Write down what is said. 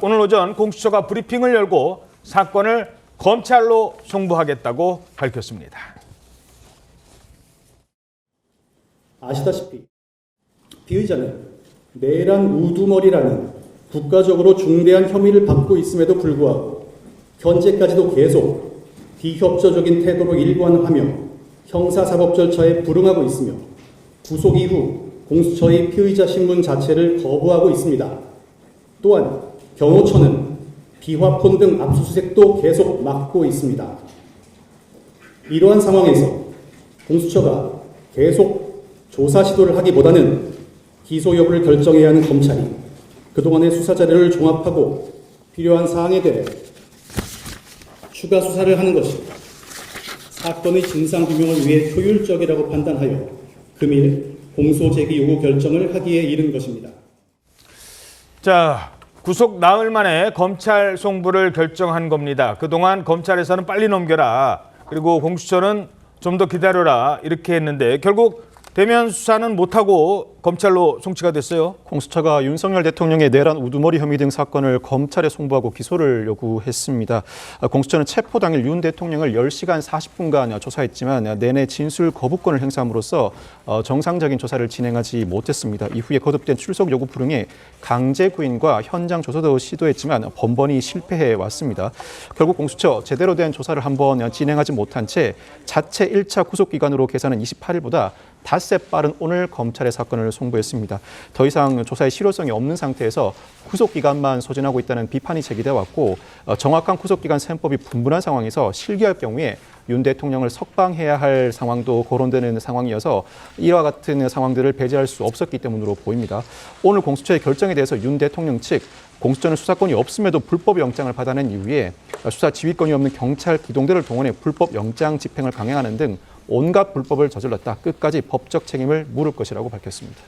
오늘 오전 공수처가 브리핑을 열고 사건을 검찰로 송부하겠다고 밝혔습니다. 아시다시피 피의자는 내란 우두머리라는 국가적으로 중대한 혐의를 받고 있음에도 불구하고 현재까지도 계속 비협조적인 태도로 일관하며 형사사법 절차에 불응하고 있으며 구속 이후 공수처의 피의자 신문 자체를 거부하고 있습니다. 또한 경호처는 비화폰 등 압수수색도 계속 막고 있습니다. 이러한 상황에서 공수처가 계속 조사 시도를 하기보다는 기소 여부를 결정해야 하는 검찰이 그동안의 수사 자료를 종합하고 필요한 사항에 대해 추가 수사를 하는 것이 사건의 진상규명을 위해 효율적이라고 판단하여 금일 공소 제기 요구 결정을 하기에 이른 것입니다. 자, 구속 나흘 만에 검찰 송부를 결정한 겁니다. 그동안 검찰에서는 빨리 넘겨라, 그리고 공수처는 좀 더 기다려라 이렇게 했는데 결국 대면 수사는 못하고 검찰로 송치가 됐어요. 공수처가 윤석열 대통령의 내란 우두머리 혐의 등 사건을 검찰에 송부하고 기소를 요구했습니다. 공수처는 체포 당일 윤 대통령을 10시간 40분간 조사했지만 내내 진술 거부권을 행사함으로써 정상적인 조사를 진행하지 못했습니다. 이후에 거듭된 출석 요구 불응에 강제 구인과 현장 조사도 시도했지만 번번이 실패해 왔습니다. 결국 공수처 제대로 된 조사를 한번 진행하지 못한 채 자체 1차 구속 기간으로 계산한 28일보다 닷새 빠른 오늘 검찰에 사건을 송부했습니다. 더 이상 조사의 실효성이 없는 상태에서 구속기간만 소진하고 있다는 비판이 제기돼 왔고 정확한 구속기간 셈법이 분분한 상황에서 실기할 경우에 윤 대통령을 석방해야 할 상황도 거론되는 상황이어서 이와 같은 상황들을 배제할 수 없었기 때문으로 보입니다. 오늘 공수처의 결정에 대해서 윤 대통령 측 공수처는 수사권이 없음에도 불법 영장을 받아낸 이후에 수사 지휘권이 없는 경찰 기동대를 동원해 불법 영장 집행을 강행하는 등 온갖 불법을 저질렀다. 끝까지 법적 책임을 물을 것이라고 밝혔습니다.